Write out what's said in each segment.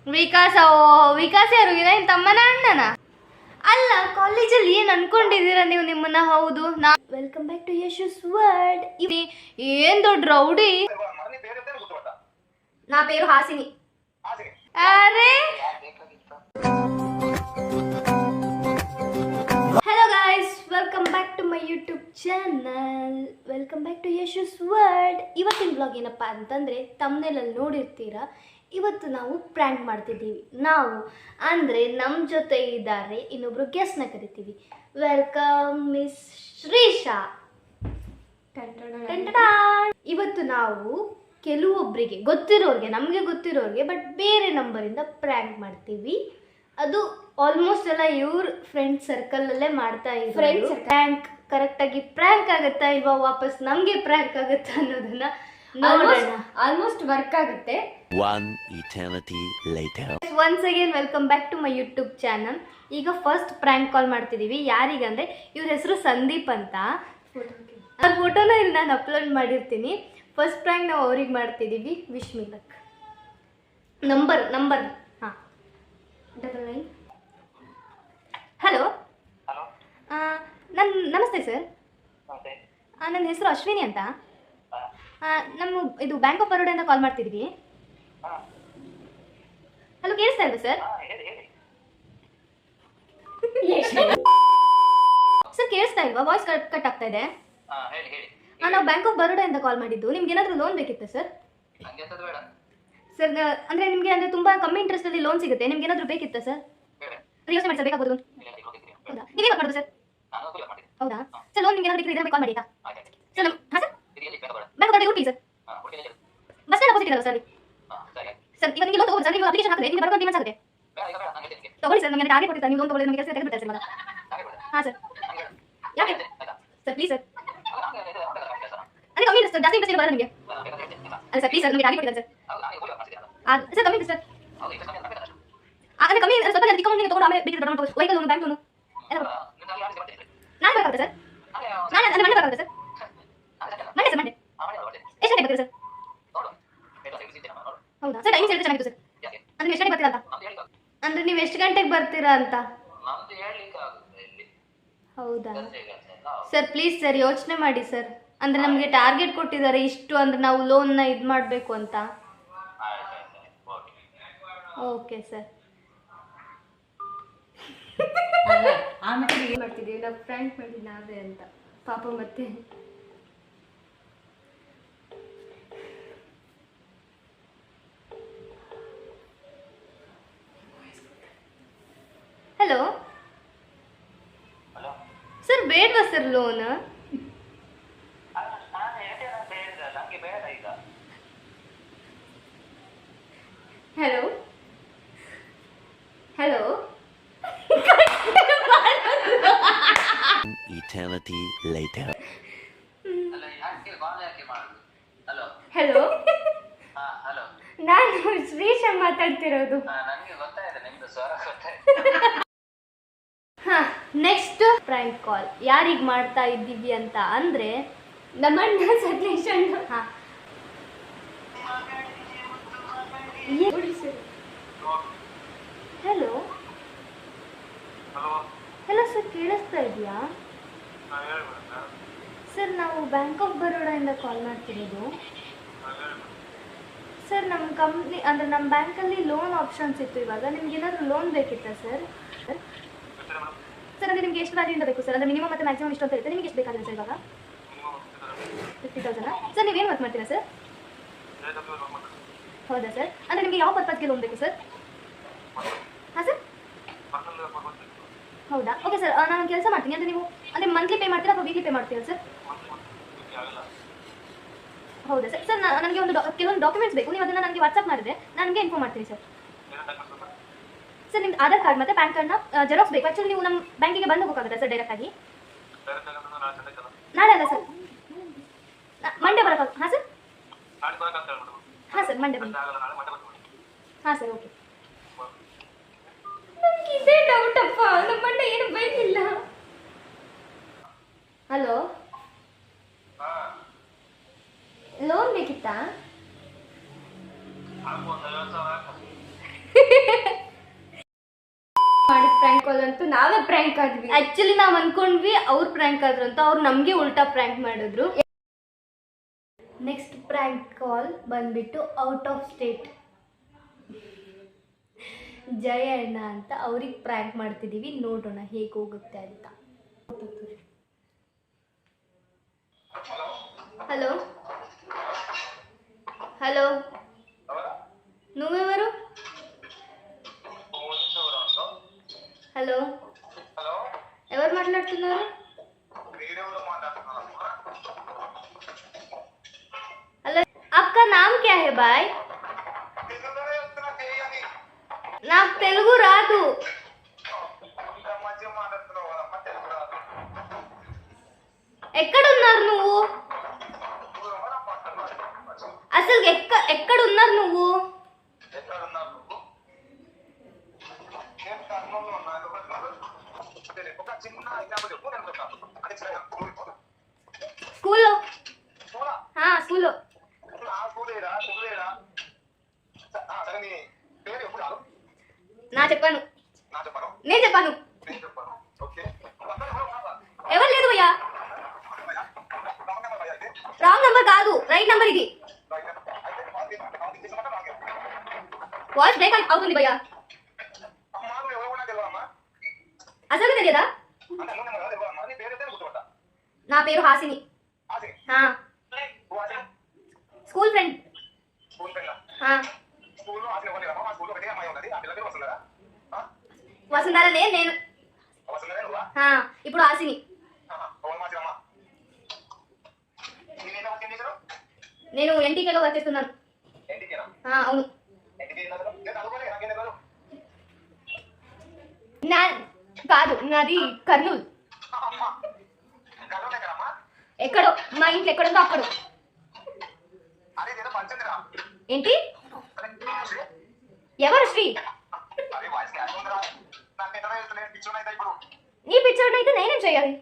ವಿಕಾಸ ವಿಕಾಸ ಯಾರು ಏನ್ ತಮ್ಮನ ಅಣ್ಣನ? ಅಲ್ಲ ಕಾಲೇಜಲ್ಲಿ ಏನ್ ಅನ್ಕೊಂಡಿದ್ದೀರಾ ನೀವು ನಿಮ್ಮನ್ನ? ಹೌದು ನಾ welcome back to Yashas World. ಏನ್ ದೊಡ್ಡ ರೌಡಿ. ನಾ ಪೇರು ಹಾಸಿನಿ. ಅರೆ hello guys, welcome back to my YouTube channel. Welcome back to Yashas World. ಇವತ್ತಿನ ಬ್ಲಾಗ್ ಏನಪ್ಪ ಅಂತಂದರೆ ತಮ್ಮನೇಲಲ್ಲಿ ನೋಡಿರ್ತೀರಾ, ಇವತ್ತು ನಾವು ಪ್ರ್ಯಾಂಕ್ ಮಾಡ್ತಿದ್ದೀವಿ. ನಾವು ಅಂದರೆ ನಮ್ಮ ಜೊತೆ ಇದ್ದಾರೆ ಇನ್ನೊಬ್ರು ಗೆಸ್ಟ್ನ ಕರಿತೀವಿ. Welcome miss Shreesha. ಇವತ್ತು ನಾವು ಕೆಲವೊಬ್ಬರಿಗೆ ಗೊತ್ತಿರೋರಿಗೆ, ನಮಗೆ ಗೊತ್ತಿರೋರಿಗೆ ಬಟ್ ಬೇರೆ ನಂಬರಿಂದ ಪ್ರ್ಯಾಂಕ್ ಮಾಡ್ತೀವಿ. ಅದು ಆಲ್ಮೋಸ್ಟ್ ಎಲ್ಲ ಇವ್ರ ಫ್ರೆಂಡ್ ಸರ್ಕಲಲ್ಲೇ ಮಾಡ್ತಾ ಇದ್ದಾರೆ. ಪ್ರ್ಯಾಂಕ್ ಕರೆಕ್ಟಾಗಿ ಪ್ರ್ಯಾಂಕ್ ಆಗುತ್ತಾ ಇಲ್ವಾ, ವಾಪಸ್ ನಮಗೆ ಪ್ರ್ಯಾಂಕ್ ಆಗುತ್ತಾ ಅನ್ನೋದನ್ನ ನೋಡೋಣ. ಆಲ್ಮೋಸ್ಟ್ ವರ್ಕ್ ಆಗುತ್ತೆ. Once again welcome back to my YouTube channel. ಈಗ ಫಸ್ಟ್ ಪ್ರ್ಯಾಂಕ್ ಕಾಲ್ ಮಾಡ್ತಿದ್ದೀವಿ. ಯಾರಿಗಂದ್ರೆ ಇವ್ರ ಹೆಸರು ಸಂದೀಪ್ ಅಂತ. ಆ ಫೋಟೋನ ಇಲ್ಲಿ ನಾನು ಅಪ್ಲೋಡ್ ಮಾಡಿರ್ತೀನಿ. ಫಸ್ಟ್ ಪ್ರ್ಯಾಂಕ್ ನಾವು ಅವ್ರಿಗೆ ಮಾಡ್ತಿದ್ದೀವಿ. ವಿಶ್ ಮಿ ಲಕ್. ನಂಬರ್ ಹಾಂ 99. ಹಲೋ, ನಮಸ್ತೆ ಸರ್. ನನ್ನ ಹೆಸರು ಅಶ್ವಿನಿ ಅಂತ. ನಮ್ಮ ಇದು ಬ್ಯಾಂಕ್ ಆಫ್ ಬರೋಡಾದಿಂದ ಕಾಲ್ ಮಾಡ್ತಿದ್ವಿ. ಹಲೋ, ಕೇಳಿಸ್ತಾ ಇಲ್ವಾ ಸರ್? ಸರ್ ಕೇಳಿಸ್ತಾ ಇಲ್ವಾ? ವಾಯ್ಸ್ ಕಟ್ ಆಗ್ತಾ ಇದೆ. ನಾವು ಬ್ಯಾಂಕ್ ಆಫ್ ಬರೋಡಾದಿಂದ ಕಾಲ್ ಮಾಡಿದ್ದು. ನಿಮ್ಗೆ ಏನಾದರೂ ಲೋನ್ ಬೇಕಿತ್ತಾ ಸರ್? ಸರ್ ಅಂದರೆ ನಿಮಗೆ ಅಂದರೆ ತುಂಬ ಕಮ್ಮಿ ಇಂಟ್ರೆಸ್ಟಲ್ಲಿ ಲೋನ್ ಸಿಗುತ್ತೆ. ನಿಮ್ಗೆ ಏನಾದರೂ ಬೇಕಿತ್ತಾ ಸರ್? ಯೋಚನೆ ಮಾಡಿ ಸರ್, ಬೇಕಾಗ್ಬೋದು. ಹೌದಾ, ನೀವೇ ಮಾಡೋದು ಸರ್? ಹೌದಾ ಸರ್, ಲೋನ್ ನಿಮ್ಗೆ ಏನಾದರೂ ಬೇಕಿದ್ರೆ ಕಾಲ್ ಮಾಡಿ ಆಯ್ತಾ ಸರ್? ಹಾಂ sir, bank of Baroda sir. Bus stand opposite ಇದಲ್ಲ ಸರ್. ಸರ್ ಇವಾಗ ನಿಮಗೆ ಲೋನ್ ತಗೋಬೋದು ಸರ್. ನೀವು ಅಪ್ಲಿಕೇಶನ್ ಹಾಕಿದ್ರೆ ನಿಮಗೆ ಬರ್ಕೊಂಡು ಆಗುತ್ತೆ. ತಗೊಳ್ಳಿ ಸರ್, ನಮಗೆ ಟಾರ್ಗೆಟ್ ಕೊಟ್ಟಿರ್ತಾರೆ. ನೀವು ಲೋನ್ ತಗೊಳ್ಳಿ, ನಮಗೆ ಕೆಲಸ ತೆಗೆದುಬಿಡ್ತಾರೆ ಸರ್. ಹಾಂ ಸರ್, ಯಾಕೆ ಸರ್? ಪ್ಲೀಸ್ ಸರ್, ಅದೇ ಕಮ್ಮಿ ಸರ್, ಜಾಸ್ತಿ ಇಂಟ್ರೆಸ್ಟ್ ಬರೋದು ನಿಮಗೆ. ಅಲ್ಲ ಸರ್, ಪ್ಲೀಸ್ ಸರ್, ನಮಗೆ ಟಾರ್ಗೆಟ್ ಕೊಟ್ಟಿದ್ದಾರೆ ಸರ್. ಸರ್ ಕಮ್ಮಿ ಸರ್, ಅಂದರೆ ಕಮ್ಮಿ ಸ್ವಲ್ಪ ಚಿಕ್ಕ ನೀವು ತಗೊಂಡು ಆಮೇಲೆ ಬೇಕಿದ್ರೆ ದೊಡ್ಡ ವೆಹಿಕಲ್ ಲೋನು, ಬ್ಯಾಂಕ್ ಲೋನು ಎಲ್ಲ ನಾಳೆ ಬೇಕಾಗುತ್ತೆ ಸರ್. ನಾಳೆ ಅಂದರೆ ಮಂಡೆ ಬೇಕಾಗುತ್ತೆ ಸರ್. ಮಂಡೆ ಸರ್, ಮಂಡೆ ಎಷ್ಟು ಗಂಟೆ ಬರ್ತೀರಾ ಸರ್? ಹೌದಾ ಸರ್, ಟೈಮಿಂಗ್ಸ್ ಹೇಳಿದ್ರೆ ಚೆನ್ನಾಗಿತ್ತು ಸರ್. ಅಂದರೆ ಎಷ್ಟು ಗಂಟೆಗೆ ಬರ್ತೀರಾ ಅಂತ? ಅಂದರೆ ನೀವು ಎಷ್ಟು ಗಂಟೆಗೆ ಬರ್ತೀರಾ ಅಂತ? ಹೌದಾ ಸರ್, ಪ್ಲೀಸ್ ಸರ್, ಯೋಚನೆ ಮಾಡಿ ಸರ್. ಅಂದರೆ ನಮಗೆ ಟಾರ್ಗೆಟ್ ಕೊಟ್ಟಿದ್ದಾರೆ ಇಷ್ಟು, ಅಂದರೆ ನಾವು ಲೋನ್ನ ಇದು ಮಾಡಬೇಕು ಅಂತ. Okay sir. ಆಮೇಲೆ ಮಾಡ್ತಿದ್ದೀವಿ ನಾವು ಫ್ರೆಂಡ್ ಮಾಡಿ ನಾವೇ ಅಂತ ಪಾಪ. ಮತ್ತೆ ಹಲೋ ಸರ್, ಬೇಡವಾ sir loan? Hello hello Eternity later. Hello, ನಾನು ಶ್ರೀಶಾ ಮಾತಾಡ್ತಿರೋದು. ಹಾಂ, ನೆಕ್ಸ್ಟ್ ಪ್ರ್ಯಾಂಕ್ ಕಾಲ್ ಯಾರಿಗೆ ಮಾಡ್ತಾ ಇದ್ದೀವಿ ಅಂತ ಅಂದರೆ ನಮ್ಮಣ್ಣ ಸತೀಶ್ ಅಣ್ಣ. ಹಾಂ, ಹಲೋ ಹಲೋ ಸರ್, ಕೇಳಿಸ್ತಾ ಇದೆಯಾ ಸರ್? ನಾವು ಬ್ಯಾಂಕ್ ಆಫ್ ಬರೋಡಾಯಿಂದ ಕಾಲ್ ಮಾಡ್ತಿರೋದು ಸರ್. ನಮ್ಮ ಕಂಪ್ನಿ ಅಂದರೆ ನಮ್ಮ ಬ್ಯಾಂಕಲ್ಲಿ ಲೋನ್ ಆಪ್ಷನ್ಸ್ ಇತ್ತು. ಇವಾಗ ನಿಮ್ಗೆ ಏನಾದರೂ ಲೋನ್ ಬೇಕಿತ್ತಾ ಸರ್? ಸರ್ ಅಂದರೆ ನಿಮಗೆ ಎಷ್ಟು ವ್ಯಾಲ್ಯೂಯಿಂದ ಬೇಕು ಸರ್? ಅಂದರೆ ಮಿನಿಮಮ್ ಮತ್ತು ಮ್ಯಾಕ್ಸಿಮಮ್ ಇಷ್ಟು ಅಂತ ಇರುತ್ತೆ. ನಿಮಗೆ ಎಷ್ಟು ಬೇಕಾಗಿದೆ ಸರ್ ಇವಾಗ? 50,000 ಸರ್. ನೀವೇನು ವರ್ಕ್ ಮಾಡ್ತೀರಾ ಸರ್? ಹೌದಾ ಸರ್, ಅಂದರೆ ನಿಮಗೆ ಯಾವ ಪರ್ಪಸ್ಗೆ ಲೋನ್ ಬೇಕು ಸರ್? ಹಾಂ ಸರ್, ಹೌದಾ. ಓಕೆ ಸರ್, ನಾನು ಕೆಲಸ ಮಾಡ್ತೀನಿ. ಅಂದರೆ ನೀವು ಅಂದರೆ ಮಂತ್ಲಿ ಪೇ ಮಾಡ್ತೀರಾ ಅಥವಾ ವೀಕ್ಲಿ ಪೇ ಮಾಡ್ತೀರಾ ಸರ್? ಹೌದಾ ಸರ್. ಸರ್ ನನಗೆ ಒಂದು ಕೆಲವೊಂದು ಡಾಕ್ಯುಮೆಂಟ್ಸ್ ಬೇಕು. ನೀವು ಅದನ್ನು ನನಗೆ ವಾಟ್ಸಪ್ ಮಾಡಿದ್ರೆ ನನಗೆ ಇನ್ಫಾರ್ಮ್ ಮಾಡ್ತೀನಿ ಸರ್. ಸರ್ ನಿಮ್ದು ಆಧಾರ್ ಕಾರ್ಡ್ ಮತ್ತು ಪ್ಯಾನ್ ಕಾರ್ಡ್ನ ಜೆರಾಕ್ಸ್ ಬೇಕು. ಆ್ಯಕ್ಚುಲಿ ನೀವು ನಮ್ಮ ಬ್ಯಾಂಕಿಗೆ ಬಂದು ಹೋಗೋಕ್ಕಾಗುತ್ತಾ ಸರ್ ಡೈರೆಕ್ಟಾಗಿ? ನಾಳೆ ಅಲ್ಲ ಸರ್, ಮಂಡೇ ಬರೋಕ್ಕಾಗ? ಹಾಂ ಸರ್. ಹಾಂ ಸರ್, ಮಂಡೇ ಬನ್ನಿ. ಹಾಂ ಸರ್, ಓಕೆ. ನನಗೆ ಇದೇ ಡೌಟಪ್ಪ, ನಮ್ಮ ಮಂಡೆ ಏನು ಬೈಲಿಲ್ಲ. ಹಲೋ, ಲೋನ್ ಬೇಕಿತ್ತಾ? ನಾವೇ ಪ್ರ್ಯಾಂಕ್ ಆದ್ವಿ. ಆಕ್ಚುಲಿ ನಾವ್ ಅನ್ಕೊಂಡ್ವಿ ಅವ್ರು ಪ್ರ್ಯಾಂಕ್ ಆದ್ರು ಅಂತ, ಅವ್ರು ನಮ್ಗೆ ಉಲ್ಟಾ ಪ್ರ್ಯಾಂಕ್ ಮಾಡಿದ್ರು. ನೆಕ್ಸ್ಟ್ ಪ್ರ್ಯಾಂಕ್ ಕಾಲ್ ಬಂದ್ಬಿಟ್ಟು ಔಟ್ ಆಫ್ ಸ್ಟೇಟ್ ಜಯ ಅಣ್ಣ ಅಂತ, ಅವ್ರಿಗೆ ಪ್ರ್ಯಾಂಕ್ ಮಾಡ್ತಿದೀವಿ. ನೋಡೋಣ ಹೇಗೆ ಹೋಗುತ್ತೆ ಅಂತ. హలో హలో నువ్వెవరు? హలో ఎవరు మాట్లాడుతున్నారు? హలో आपका नाम क्या है भाई? నాకు తెలుగు రాదు. ఎక్కడున్నారు నువ్వు? అసలు ఎక్కడున్నారు నువ్వు? స్కూల్లో. స్కూల్లో. నా చెప్పాను, నేను చెప్పాను. ఎవరు లేదు భయ్యా. రాంగ్ నంబర్ కాదు, రైట్ నంబర్ ఇది. వాయిస్ బ్రేక్ అవుతుంది భయ్యా. అసలు తెలియదా? నా పేరు హాసిని. School friend. వసుంధర నేను. ఇప్పుడు హాసిని. నేను ఎన్టీకేలో వర్క్ చేస్తున్నాను. అవును. కాదు, నాది కర్నూలు. ఎక్కడో మా ఇంట్లో ఎక్కడుందో అక్కడ. ఏంటి? ఎవరు శ్రీ? నీ పిక్చర్ అయితే నేనేం చేయాలి?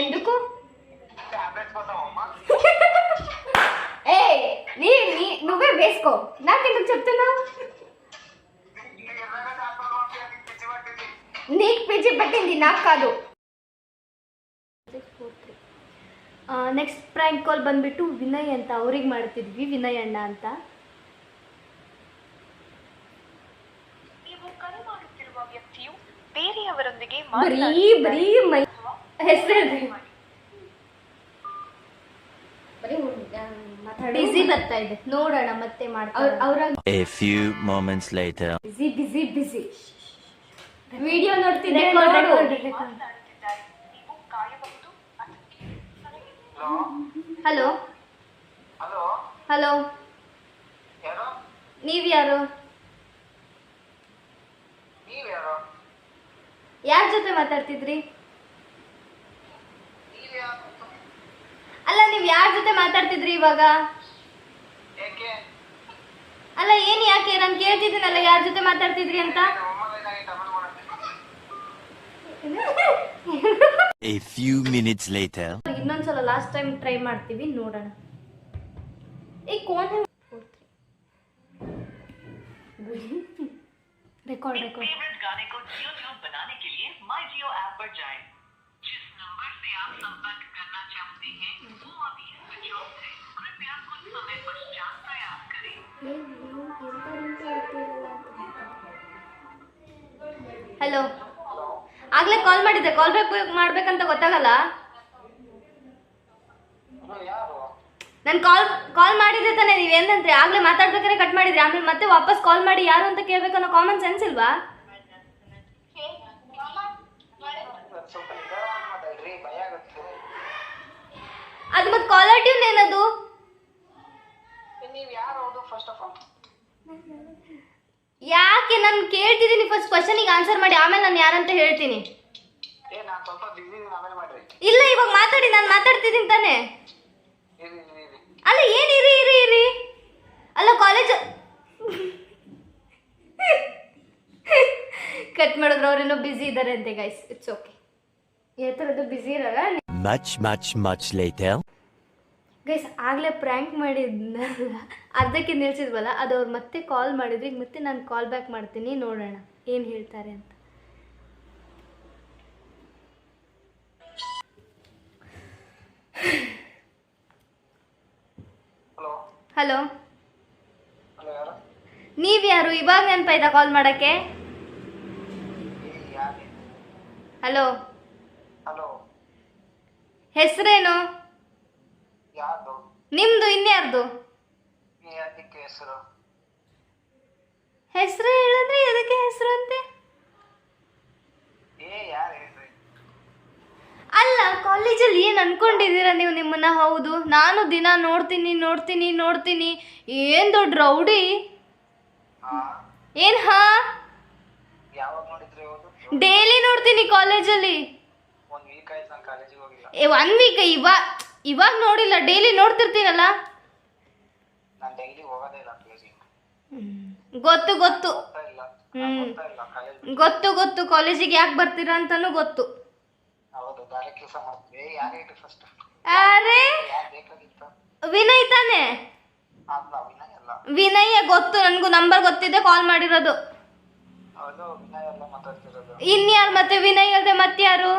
ఎందుకు? ఏ నువ్వే వేసుకో, నాకెందుకు చెప్తున్నావు? నీకు పిచ్చి పట్టింది, నాకు కాదు. ನೆಕ್ಸ್ಟ್ ಪ್ರ್ಯಾಂಕ್ ಕಾಲ್ ಬಂದ್ಬಿಟ್ಟು ವಿನಯ್ ಅಂತ, ಅವ್ರಿಗೆ ಮಾಡ್ತಿದ್ವಿ, ವಿನಯ್ ಅಣ್ಣ ಅಂತ. ನೀವು ಕರೆ ಮಾಡುತ್ತಿರುವ ವ್ಯಕ್ತಿಯು ಬೇರೆಯವರೊಂದಿಗೆ ಬರೀ ಹೆಸರು ಬಿಸಿ ಬರ್ತಾ ಇದೆ, ನೋಡೋಣ ಮತ್ತೆ ಮಾಡ್ತಾರೆ. A few moments later. ಬಿಸಿ ವಿಡಿಯೋ ನೋಡ್ತಿದ್ದೆ. ಹಲೋ ಹಲೋ, ನೀವ್ಯಾರು? ಯಾರ ಜೊತೆ ಮಾತಾಡ್ತಿದ್ರಿ? ಅಲ್ಲ, ನೀವ್ ಯಾರ ಜೊತೆ ಮಾತಾಡ್ತಿದ್ರಿ ಇವಾಗ? ಅಲ್ಲ ಏನ್ ಯಾಕೆ, ನಾನು ಕೇಳ್ತಿದ್ದೀನಲ್ಲ ಯಾರ ಜೊತೆ ಮಾತಾಡ್ತಿದ್ರಿ ಅಂತ. A few minutes later. ಇನ್ನೊಂದ್ಸಲ ಲಾಸ್ಟ್ ಟೈಮ್ ಟ್ರೈ ಮಾಡ್ತೀವಿ, ನೋಡೋಣ. रिकॉर्ड फेवरेट गाने को जियो ट्यून बनाने के लिए माय जियो ऐप पर जाएं। जिस नंबर से आप संपर्क करना चाहते हैं वो अभी स्विच ऑफ है। कृपया कुछ समय पश्चात प्रयास करें। ಹಲೋ, ಆಗ್ಲೇ ಕಾಲ್ ಮಾಡಿದ್ದೆ, ಕಾಲ್ ಬ್ಯಾಕ್ ಮಾಡ್ಬೇಕಂತ ಗೊತ್ತಾಗಲ್ಲ. ನಾನು ಕಾಲ್ ಮಾಡಿದ್ದೆ ತಾನೇ, ನೀವೇನಂದ್ರೆ ಆಗ್ಲೇ ಮಾತಾಡ್ಬೇಕಾದ್ರೆ ಕಟ್ ಮಾಡಿದ್ರಿ, ಆಮೇಲೆ ಮತ್ತೆ ವಾಪಸ್ ಕಾಲ್ ಮಾಡಿ ಯಾರು ಅಂತ ಕೇಳ್ಬೇಕನ್ನೋ ಕಾಮನ್ ಸೆನ್ಸ್ ಇಲ್ವಾ? ಅದು ಮತ್ತೆ ಕಾಲರ್ ಟ್ಯೂನ್ ಏನದು? ಯಾಕೆ ನಾನು ಕೇಳ್ತಿದ್ದೀನಿ, ಫಸ್ಟ್ ಕ್ವಶನಿಗೆ ಆನ್ಸರ್ ಮಾಡಿ, ಆಮೇಲೆ ನಾನು ಯಾರಂತ ಹೇಳ್ತೀನಿ. ಇಲ್ಲ, ಇವಾಗ ಮಾತಾಡಿ, ನಾನು ಮಾತಾಡ್ತಿದ್ದೀನಿ ತಾನೇ. ಅಲ್ಲ ಏನು ಇರಿ ಇರಿ ಇರಿ, ಅಲ್ಲ ಕಾಲೇಜ್ ಕಟ್ ಮಾಡಿದ್ರು, ಅವ್ರೇನೋ ಬಿಸಿ ಇದ್ದಾರೆ ಅಂತೆ ಗೈಸ್. ಇಟ್ಸ್ ಓಕೆ, ಈ ಥರದ್ದು ಬಿಸಿ ಇರಲ್ಲ. Much later. ಗೈಸ್ ಆಗಲೇ ಪ್ರ್ಯಾಂಕ್ ಮಾಡಿದ್ನಲ್ಲ ಅರ್ಧಕ್ಕೆ ನಿಲ್ಸಿದ್ವಲ್ಲ ಅದು ಅವ್ರು ಮತ್ತೆ ಕಾಲ್ ಮಾಡಿದ್ರು. ಈಗ ಮತ್ತೆ ನಾನು ಕಾಲ್ ಬ್ಯಾಕ್ ಮಾಡ್ತೀನಿ, ನೋಡೋಣ ಏನು ಹೇಳ್ತಾರೆ ಅಂತ. ಹಲೋ, ನೀವ್ಯಾರು? ಇವಾಗ ನೆನಪಾಯ್ತಾ ಕಾಲ್ ಮಾಡೋಕ್ಕೆ? ಹಲೋ, ಹೆಸರೇನು ನಿಮ್ದು? ಇನ್ಯಾರ್ದು ಹೆಸರು ಹೇಳಿದ್ರೆ ಎದಕ್ಕೆ ಹೆಸರು ಅಂತೆ? ಅಲ್ಲ, ಕಾಲೇಜಲ್ಲಿ ಏನು ಅನ್ಕೊಂಡಿದ್ದೀರಾ ನೀವು ನಿಮ್ಮನ್ನ? ಹೌದು, ನಾನು ದಿನ ನೋಡ್ತೀನಿ ನೋಡ್ತೀನಿ ನೋಡ್ತೀನಿ. ಏನ್ ದೊಡ್ಡ ರೌಡಿ. ಏನ್ ಹಾ? ಡೈಲಿ ನೋಡ್ತೀನಿ ಕಾಲೇಜಲ್ಲಿ. 1 ವೀಕ್ ಇವಾಗ ನೋಡಿಲ್ಲ, ಡೈಲಿ ನೋಡ್ತಿರ್ತೀನಲ್ಲ. ಗೊತ್ತು ಗೊತ್ತು. ಗೊತ್ತು ಗೊತ್ತು, ಕಾಲೇಜಿಗೆ ಯಾಕೆ ಬರ್ತೀರಾ ಅಂತಾನು ಗೊತ್ತು. ಅರೆ ವಿನಯ್ ತಾನೆ? ವಿನಯ್ ಗೊತ್ತು, ನನಗೂ ನಂಬರ್ ಗೊತ್ತಿದೆ, ಕಾಲ್ ಮಾಡಿರೋದು. ಇನ್ಯಾರು ಮತ್ತೆ? ವಿನಯ್ ಅಲ್ಲದೆ ಮತ್ತಾರು?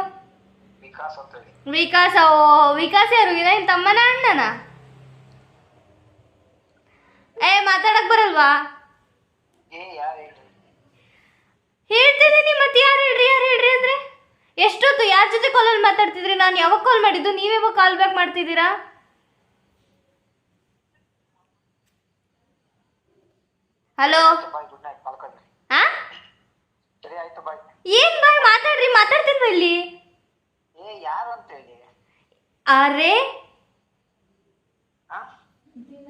ವಿಕಾಸ. ಓ ವಿಕಾಸ ಯಾರು? ವಿನಯ್ ತಮ್ಮನ ಅಣ್ಣನ? ಮಾತಾಡಕ್ ಬರಲ್ವಾ? ಹೇಳ್ತಿದ್ದೀನಿ, ಮತ್ತೆ ಯಾರು ಹೇಳ್ರಿ ಯಾರು ಹೇಳ್ರಿ ಅಂದ್ರೆ ಎಷ್ಟೊತ್ತು ಯಾರ ಜೊತೆ ಕಾಲಲ್ಲಿ ಮಾತಾಡ್ತಿದ್ರಿ? ನಾನು ಯಾವಾಗ ಕಾಲ್ ಮಾಡಿದ್ದು? ನೀವ್ಯಾವಾಗ ಕಾಲ್ ಬ್ಯಾಕ್ ಮಾಡ್ತಿದ್ದೀರಾ? ಹಲೋ, ಏನ್ ಬಾಯ್ ಮಾತಾಡ್ರಿ, ಮಾತಾಡ್ತಿಲ್ವ ಇಲ್ಲಿ? ಅರೆ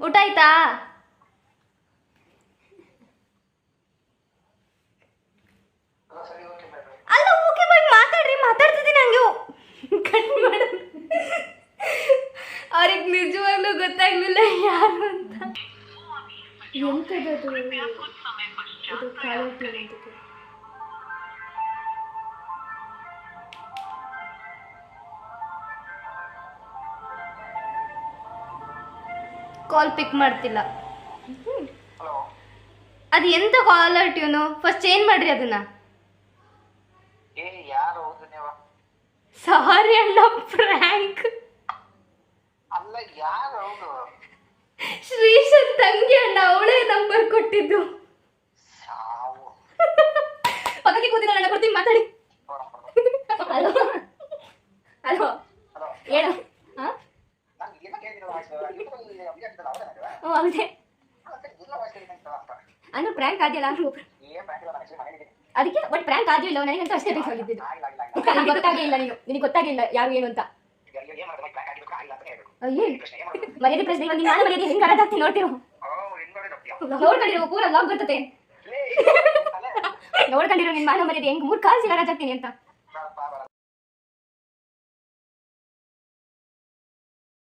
ಊಟ ಆಯ್ತಾ? ಅಲ್ಲ ಓಕೆ ಬಾಯ್, ಮಾತಾಡ್ರಿ, ಮಾತಾಡ್ತಿದ್ದೀನಿ. ಹಂಗೆ ಕಟ್ ಮಾಡ. ಅವ್ರಿಗೆ ನಿಜವಾಗ್ಲೂ ಗೊತ್ತಾಗ್ಲಿಲ್ಲ ಯಾರು ಅಂತ. ಎಂತದದು? ಕಾಲ್ ಪಿಕ್ ಮಾಡ್ತಿಲ್ಲ. ಅದು ಎಂತ ಕಾಲರ್ ಟ್ಯೂನು? ಫಸ್ಟ್ ಚೇಂಜ್ ಮಾಡ್ರಿ ಅದನ್ನ. ಸಾರಿ ಅಣ್ಣ, ಪ್ರ್ಯಾಂಕ್. ಶ್ರೀಶನ್ ತಂಗಿ ಅಣ್ಣ, ಅವಳೇ ನಂಬರ್ ಕೊಟ್ಟಿದ್ದು. ಪಕ್ಕಕ್ಕೆ ಕೂತಿಲ್ಲ ಅಣ್ಣ, ಕೊಡ್ತೀನಿ ಮಾತಾಡಿ. ಹಲೋ ಹಲೋ ಹೇಳು. ಹೌದೇ ಅಂದ್ರೆ ಪ್ರ್ಯಾಂಕ್ ಆದ್ಯಲ್ಲ ಅದಕ್ಕೆ. ಬಟ್ ಪ್ರ್ಯಾಂಕ್ ಆದ್ಯೂ ಇಲ್ಲ, ನನಗಂತೂ ಅಷ್ಟೇ ಬೇಕಾಗಿದ್ದು. ಗೊತ್ತಾಗೇ ಇಲ್ಲ, ನಿನಗೆ ಗೊತ್ತಾಗೇ ಇಲ್ಲ ಯಾರು ಏನು ಅಂತ. ಮರ್ಯಾದೆ ಪ್ರಶ್ನೆ. ಇವಾಗ ನಾನು ಮರ್ಯಾದೆ ಹೆಂಗೆ ಕರೆದಾಗ್ತೀನಿ ನೋಡ್ತೀರೋ? ನೋಡ್ಕೊಂಡಿರೋ ಪೂರ ಲಾಗ್ ಬರ್ತತೆ. ನೋಡ್ಕೊಂಡಿರೋ ನಿನ್ ಮಾನವ ಮರ್ಯಾದೆ ಹೆಂಗೆ 3 ಕಾಲ್ ಸಿಗಾರಾಗ್ತೀನಿ ಅಂತ.